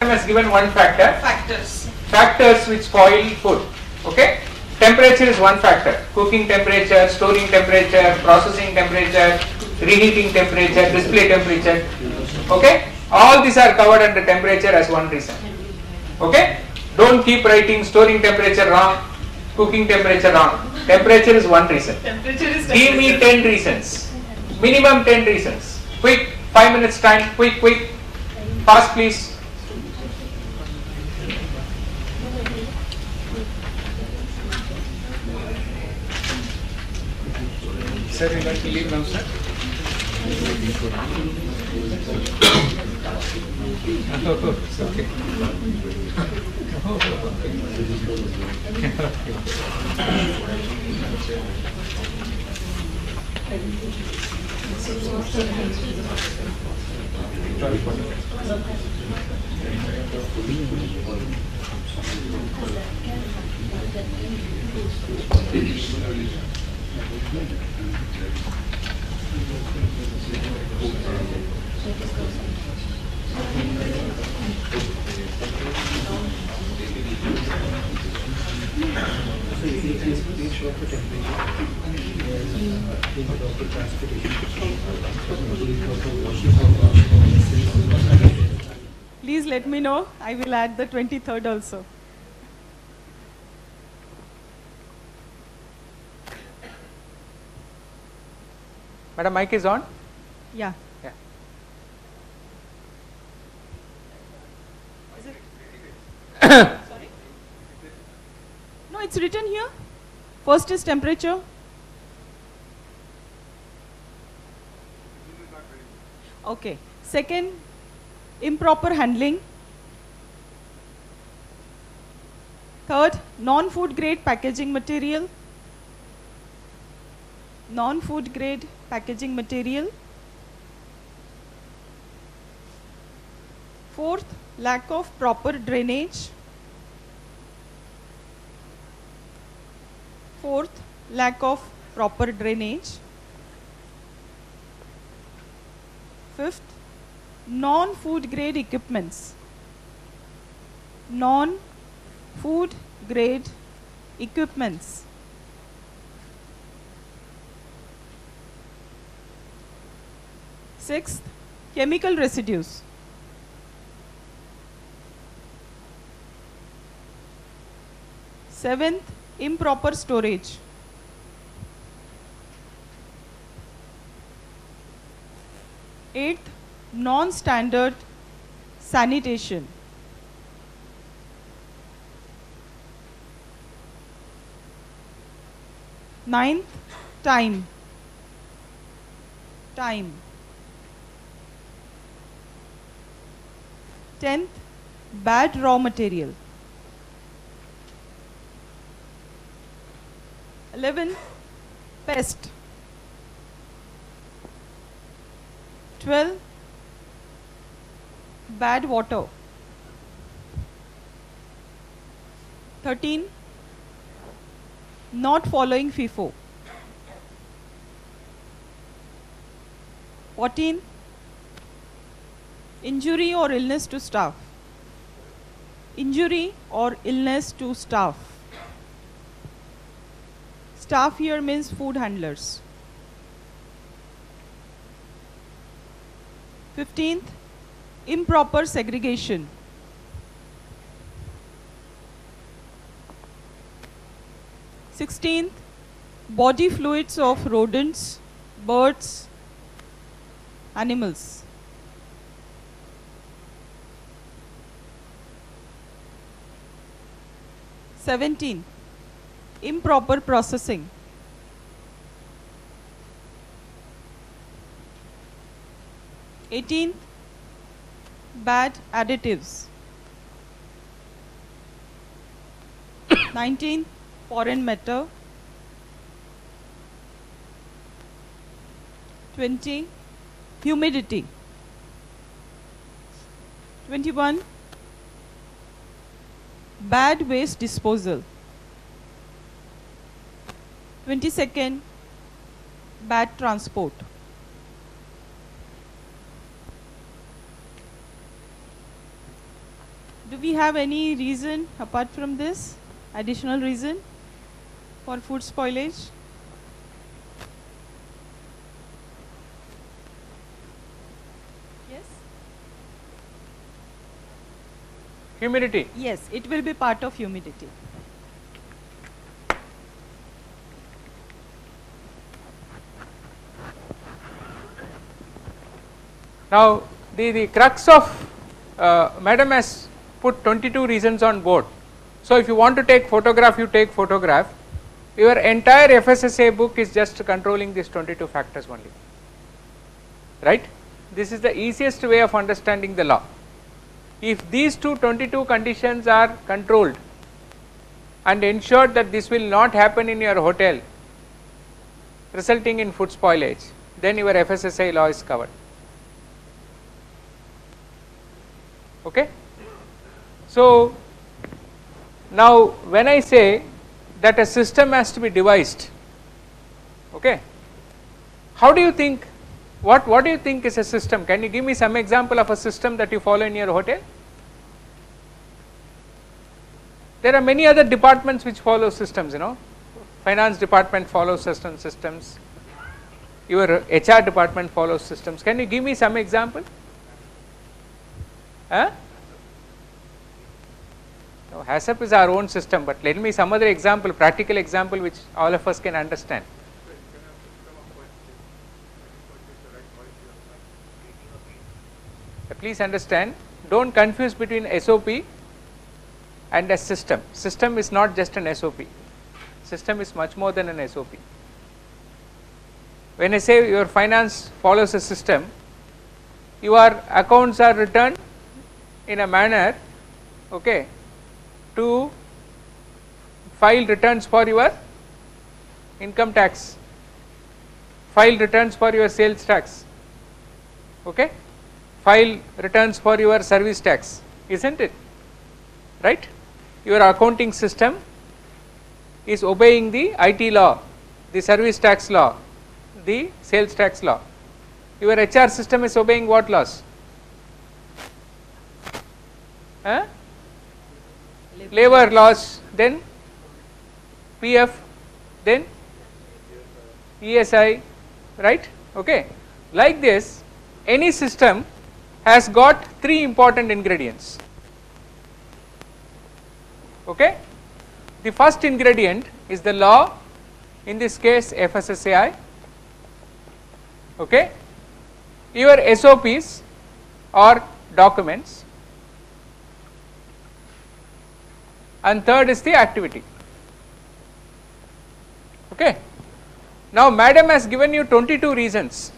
has given one factor. Factors which spoil food. Okay. Temperature is one factor. Cooking temperature, storing temperature, processing temperature, reheating temperature, display temperature. Okay. All these are covered under temperature as one reason. Okay. Don't keep writing storing temperature wrong, cooking temperature wrong. Temperature is one reason. Give me 10 reasons. Minimum 10 reasons. Quick, 5 minutes time. Quick. Fast please. Sir, you like to leave now, sir? Oh, it's okay. Please let me know. I will add the 23rd also. Madam, mic is on? Yeah. Is it? Sorry? No, it's written here. First is temperature. Okay. Second, improper handling. Third, non-food grade packaging material. Non-food grade packaging material. Fourth, lack of proper drainage. Fourth, lack of proper drainage. Fifth, non-food grade equipments. Non-food grade equipments. Sixth, chemical residues. Seventh, improper storage. Eighth, non-standard sanitation. Ninth, time. 10th, bad raw material. 11th, pest. 12th, bad water. 13th, not following FIFO. 14th, injury or illness to staff. Injury or illness to staff. Staff here means food handlers. 15th, improper segregation. 16th, body fluids of rodents, birds, animals. 17th, improper processing. 18th, bad additives. 19th, foreign matter. 20, humidity. 21, bad waste disposal. 22nd, bad transport. Do we have any reason apart from this? Additional reason for food spoilage? Yes? Humidity. Yes, it will be part of humidity. Now, the crux of Madam has put 22 reasons on board. So, if you want to take photograph, you take photograph. Your entire FSSAI book is just controlling these 22 factors only, right? This is the easiest way of understanding the law. If these 22 conditions are controlled and ensured that this will not happen in your hotel, resulting in food spoilage, then your FSSAI law is covered. Okay. So, now when I say that a system has to be devised, okay, how do you think, what do you think is a system? Can you give me some example of a system that you follow in your hotel? There are many other departments which follow systems, you know. Finance department follows certain systems, your HR department follows systems. Can you give me some example? Huh? No, HACCP is our own system, but let me some other example, practical example which all of us can understand. Please understand, don't confuse between SOP and a system. System is not just an SOP. System is much more than an SOP. When I say your finance follows a system, your accounts are returned in a manner, okay, to file returns for your income tax, file returns for your sales tax, okay, file returns for your service tax, isn't it, right? Your accounting system is obeying the IT law, the service tax law, the sales tax law. Your HR system is obeying what laws? Huh? Labor laws, then PF, then ESI, right? Okay. Like this, any system has got three important ingredients. Okay. The first ingredient is the law, in this case FSSAI. Okay. Your SOPs or documents, and third is the activity. Okay. Now, madam has given you 22 reasons.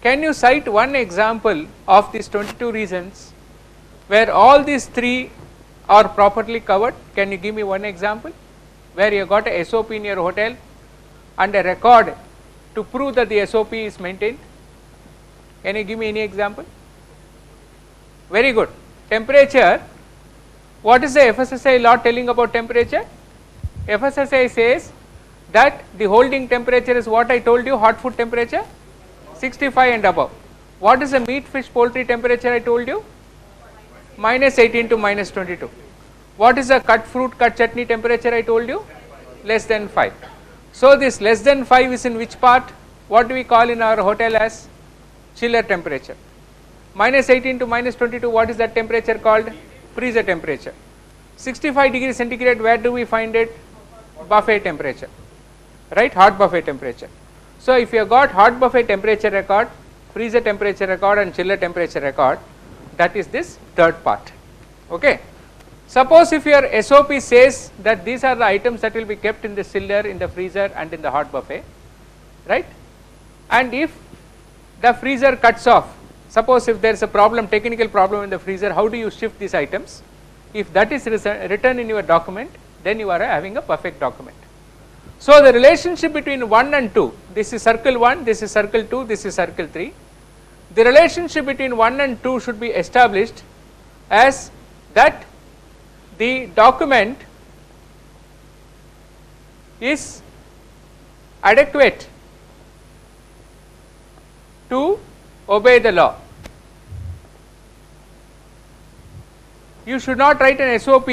Can you cite one example of these 22 reasons where all these three are properly covered? Can you give me one example where you got a SOP in your hotel and a record to prove that the SOP is maintained? Can you give me any example? Very good. Temperature. What is the FSSAI law telling about temperature? FSSAI says that the holding temperature is what I told you, hot food temperature, 65 and above. What is the meat, fish, poultry temperature I told you? -18 to -22. What is the cut fruit, cut chutney temperature I told you? Less than 5. So, this less than 5 is in which part? What do we call in our hotel as chiller temperature? -18 to -22, what is that temperature called? Freezer temperature. 65 degrees centigrade, where do we find it? Buffet temperature, right? Hot buffet temperature. So, if you have got hot buffet temperature record, freezer temperature record and chiller temperature record, that is this third part. Okay. Suppose if your SOP says that these are the items that will be kept in the chiller, in the freezer and in the hot buffet, right? And if the freezer cuts off, suppose if there is a problem, technical problem in the freezer, how do you shift these items? If that is written in your document, then you are having a perfect document. So, the relationship between 1 and 2, this is circle 1, this is circle 2, this is circle 3. The relationship between 1 and 2 should be established as that the document is adequate to obey the law. you should not write an SOP,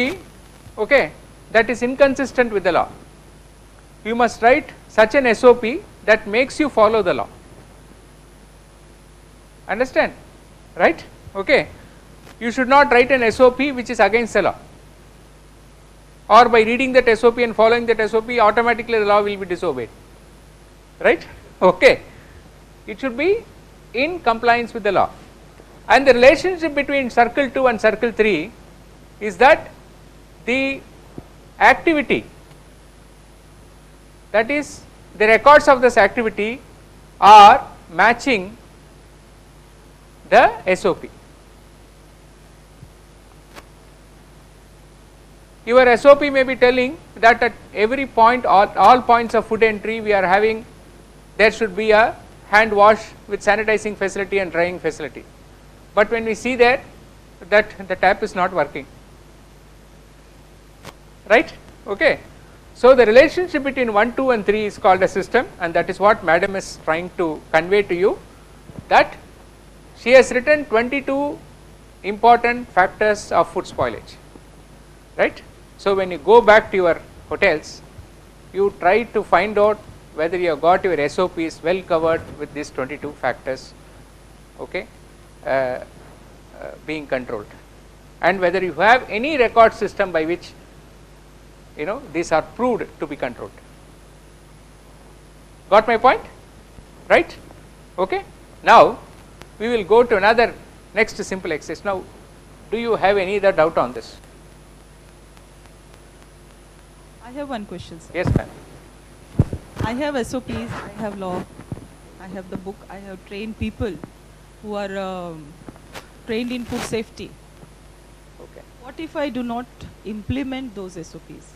okay, that is inconsistent with the law. You must write such an SOP that makes you follow the law. Understand, right? Okay. You should not write an SOP which is against the law, or by reading that SOP and following that SOP automatically the law will be disobeyed, right? Okay. It should be in compliance with the law. And the relationship between circle 2 and circle 3 is that the activity, that is the records of this activity are matching the SOP. Your SOP may be telling that at every point, all points of food entry we are having, there should be a hand wash with sanitizing facility and drying facility. But when we see that the tap is not working, right? Okay. So the relationship between 1, 2 and 3 is called a system, and that is what madam is trying to convey to you, that she has written 22 important factors of food spoilage, right? So when you go back to your hotels, you try to find out whether you have got your SOPs well covered with these 22 factors, okay, being controlled, and whether you have any record system by which these are proved to be controlled. Got my point, right? Okay. Now we will go to another next simple exercise. Now, do you have any other doubt on this? I have one question, sir. Yes, ma'am. I have SOPs, I have law, I have the book, I have trained people who are trained in food safety. Okay. What if I do not implement those SOPs?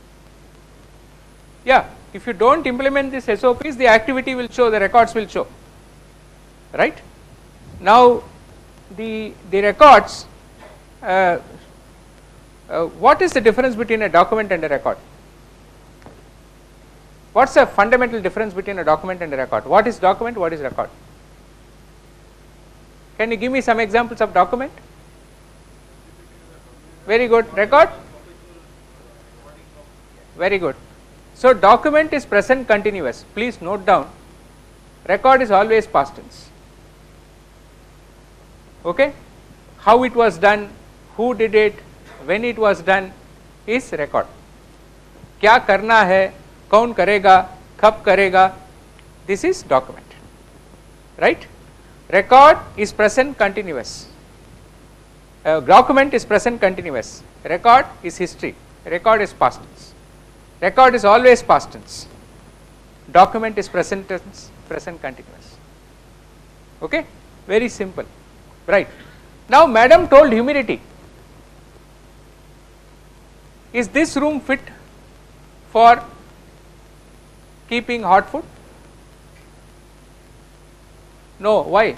Yeah, if you don't implement these SOPs, the activity will show, the records will show, right? Now, the records, what is the difference between a document and a record? What is the fundamental difference between a document and a record? What is document, what is record? Can you give me some examples of document? Very good. Record? Very good. So document is present continuous. Please note down, record is always past tense. Okay? How it was done, who did it, when it was done is record. क्या करना है, कौन करेगा, कब करेगा, this is document, right? Record is present continuous. Document is present continuous. Record is history. Record is past tense. Record is always past tense. Document is present tense, present continuous. Okay? Very simple. Right. Now, madam told humidity. Is this room fit for keeping hot food? No. Why?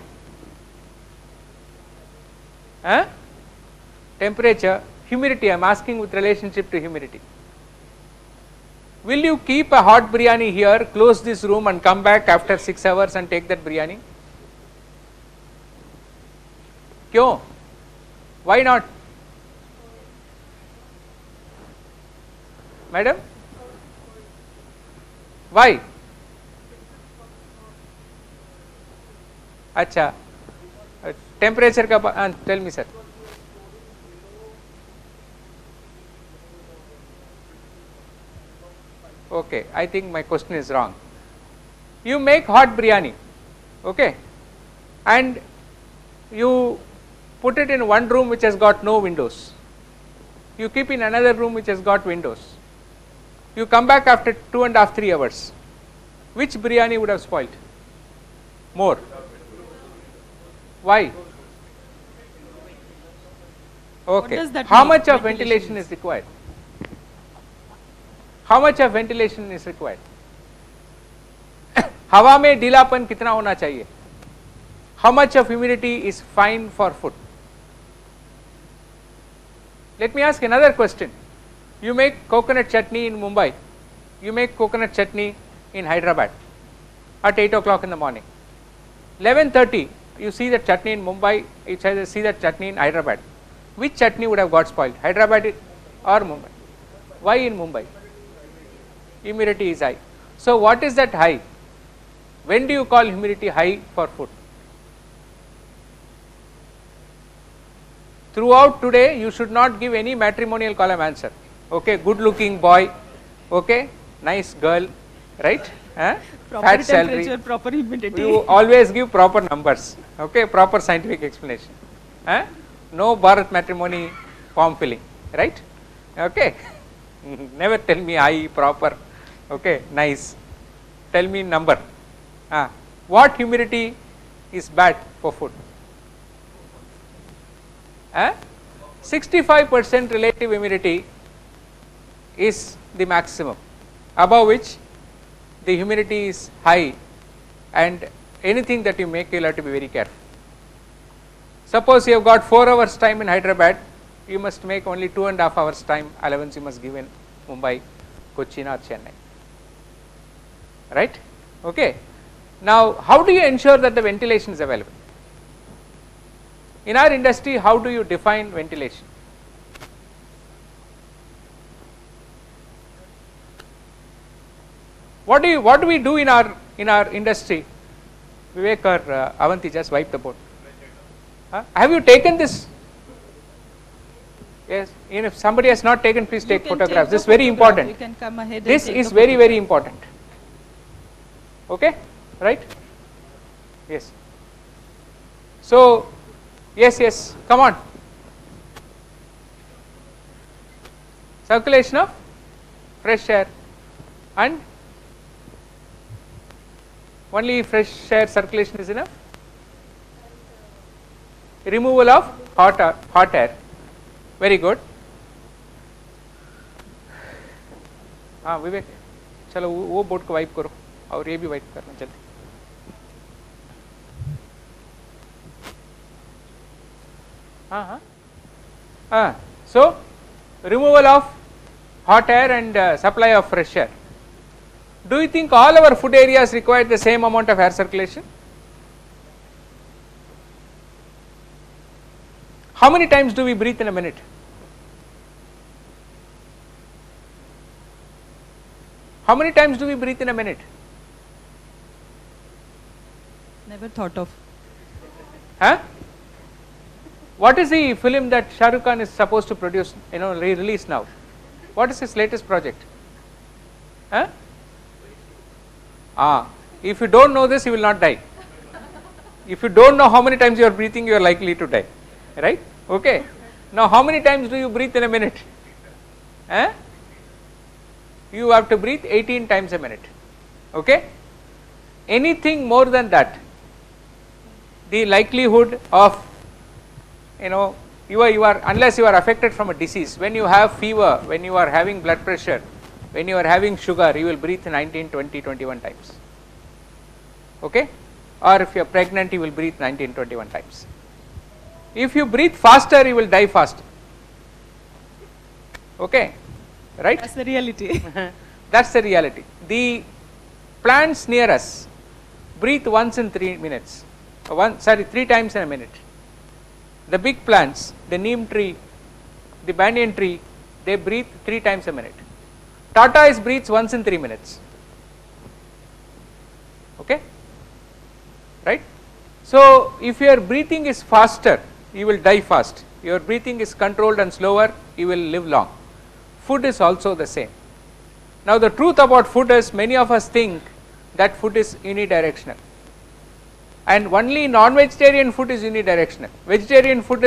Temperature, humidity. I am asking with relationship to humidity. Will you keep a hot biryani here, close this room and come back after 6 hours and take that biryani? क्यों? Why not? Madam? Why? अच्छा, temperature का tell me sir. Okay, I think my question is wrong. You make hot biryani, okay, and you put it in one room which has got no windows. You keep in another room which has got windows. You come back after 2.5 to 3 hours. Which biryani would have spoiled more? Why? Okay. How much of ventilation is required? How much of ventilation is required? हवा में ढीलापन कितना होना चाहिए? How much of humidity is fine for food? Let me ask another question. You make coconut chutney in Mumbai. You make coconut chutney in Hyderabad at 8 o'clock in the morning. 11:30, you see that chutney in Mumbai, you see that chutney in Hyderabad. which chutney would have got spoiled, Hyderabad or Mumbai? Why in Mumbai? Humidity is high. So what is that high? When do you call humidity high for food? Throughout today, you should not give any matrimonial column answer. Okay, good looking boy, okay, nice girl, right? Proper Fat temperature, salary. proper humidity. You always give proper numbers, okay, proper scientific explanation. No Bharat matrimony form filling, right? Okay. Never tell me high, proper, okay, nice. Tell me number. What humidity is bad for food? 65% relative humidity is the maximum, above which the humidity is high, and anything that you make, you will have to be very careful. Suppose you have got 4 hours time in Hyderabad, you must make only 2.5 hours time allowance you must give in Mumbai, Cochin or Chennai, right? Okay. Now, how do you ensure that the ventilation is available? In our industry, how do you define ventilation? What do we do in our industry? Vivek or Avanti, just wipe the board. Have you taken this? Yes. If somebody has not taken, please take photographs. This is very important. You can come ahead. This is very important. Okay, right? Yes. So, yes, come on. Circulation of fresh air, and only fresh air circulation is enough. Removal of hot air. Very good. विवेक, चलो वो board को wipe करो और ये भी wipe करना जल्दी. So, removal of hot air and supply of fresh air. Do you think all our food areas require the same amount of air circulation? How many times do we breathe in a minute? How many times do we breathe in a minute? Never thought of. What is the film that Shah Rukh Khan is supposed to produce, release now? What is his latest project? If you don't know this, you will not die. If you don't know how many times you are breathing, you are likely to die. Right? Okay. Now, how many times do you breathe in a minute? You have to breathe 18 times a minute. Okay. Anything more than that, the likelihood of, you are unless you are affected from a disease, when you have fever, when you are having blood pressure, when you are having sugar, you will breathe 19, 20, 21 times. Okay. Or if you are pregnant, you will breathe 19, 21 times. If you breathe faster, you will die faster. Okay, right? That's the reality. That's the reality. The plants near us breathe once in 3 minutes. 3 times in a minute. The big plants, the neem tree, the banyan tree, they breathe 3 times a minute. Tortoise breathes once in 3 minutes. Okay, right? So, if your breathing is faster, you will die fast. Your breathing is controlled and slower, you will live long. Food is also the same. Now, the truth about food is, many of us think that food is unidirectional, and only non-vegetarian food is unidirectional. Vegetarian food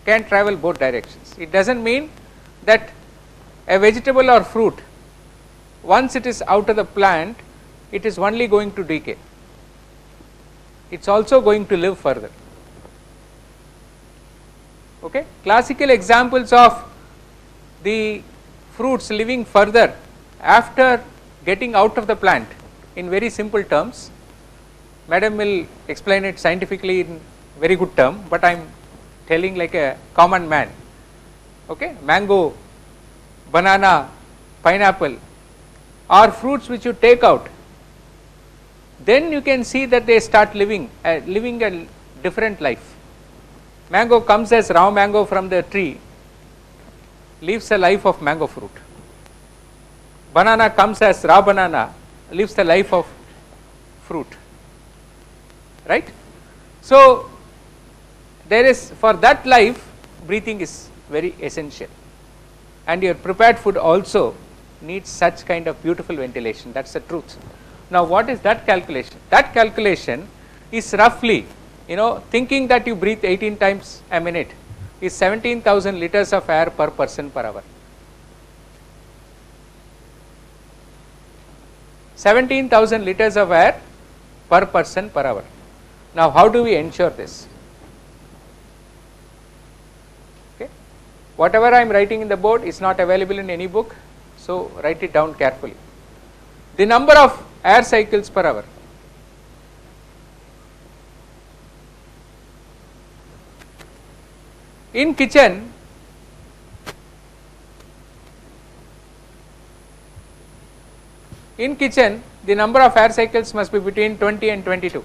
can travel both directions. It does not mean that a vegetable or fruit, once it is out of the plant, it is only going to decay. It is also going to live further. Okay. Classical examples of the fruits living further after getting out of the plant, in very simple terms, Madam will explain it scientifically in very good term, but I am telling like a common man. Okay. Mango, banana, pineapple are fruits which you take out, then you can see that they start living a different life. Mango comes as raw mango from the tree, lives a life of mango fruit. Banana comes as raw banana, lives the life of fruit, right? So there is, for that life, breathing is very essential, and your prepared food also needs such kind of beautiful ventilation. That's the truth. Now what is that calculation? That calculation is roughly, thinking that you breathe 18 times a minute is 17,000 liters of air per person per hour. 17,000 liters of air per person per hour. Now how do we ensure this? Okay. Whatever I am writing in the board is not available in any book, so write it down carefully. The number of air cycles per hour. In kitchen, the number of air cycles must be between 20 and 22.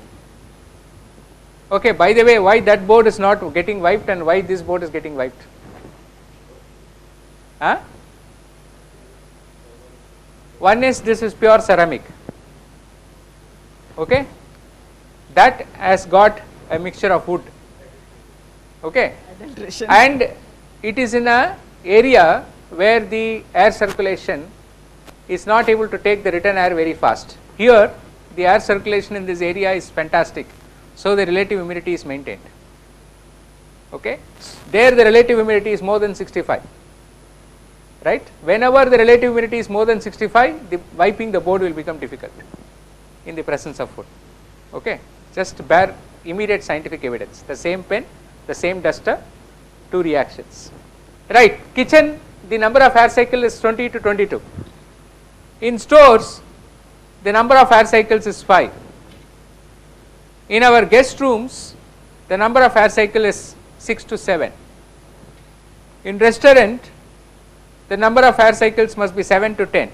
Okay, by the way, why that board is not getting wiped and why this board is getting wiped? Huh? One is, this is pure ceramic. Okay, that has got a mixture of wood. Okay, and it is in a area where the air circulation is not able to take the return air very fast. Here the air circulation in this area is fantastic, so the relative humidity is maintained. Okay, there the relative humidity is more than 65, right? Whenever the relative humidity is more than 65, wiping the board will become difficult in the presence of food. Okay, just bear immediate scientific evidence. The same pen, the same duster, two reactions. Right, kitchen, the number of air cycles is 20 to 22. In stores, the number of air cycles is 5. In our guest rooms, the number of air cycles is 6 to 7. In restaurant, the number of air cycles must be 7 to 10.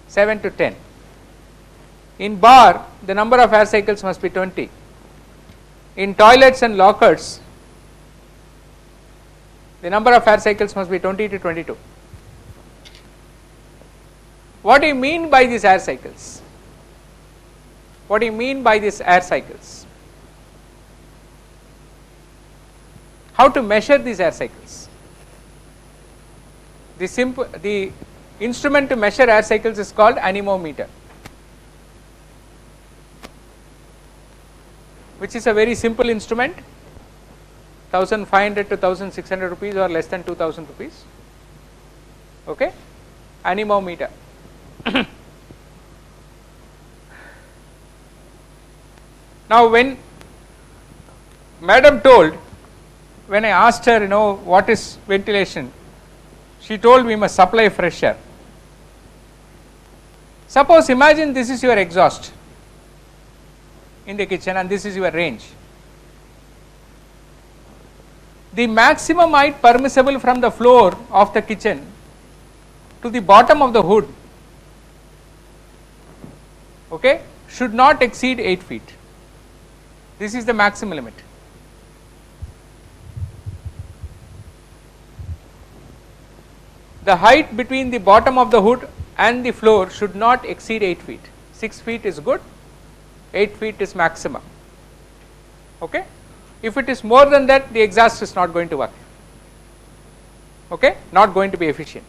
7 to 10. In bar, the number of air cycles must be 20. In toilets and lockers, the number of air cycles must be 20 to 22. What do you mean by these air cycles? What do you mean by these air cycles? How to measure these air cycles? The instrument to measure air cycles is called anemometer, which is a very simple instrument, 1500 to 1600 rupees or less than 2000 rupees. Okay, anemometer. Now when madam told, when I asked her, what is ventilation, she told we must supply fresh air. Suppose, imagine this is your exhaust in the kitchen and this is your range. The maximum height permissible from the floor of the kitchen to the bottom of the hood, okay, should not exceed 8 feet. This is the maximum limit. The height between the bottom of the hood and the floor should not exceed 8 feet. 6 feet is good, 8 feet is maximum. Okay? If it is more than that, the exhaust is not going to work. Okay? Not going to be efficient.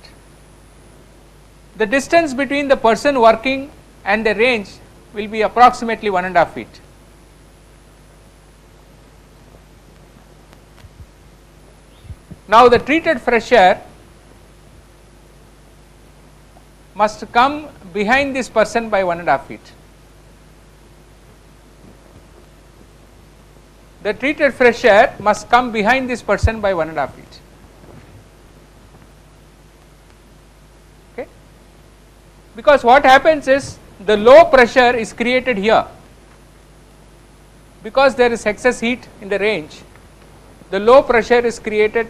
The distance between the person working and the range will be approximately 1.5 feet. Now the treated fresh air must come behind this person by 1.5 feet. The treated fresh air must come behind this person by 1.5 feet. Okay? Because what happens is the low pressure is created here. Because there is excess heat in the range, the low pressure is created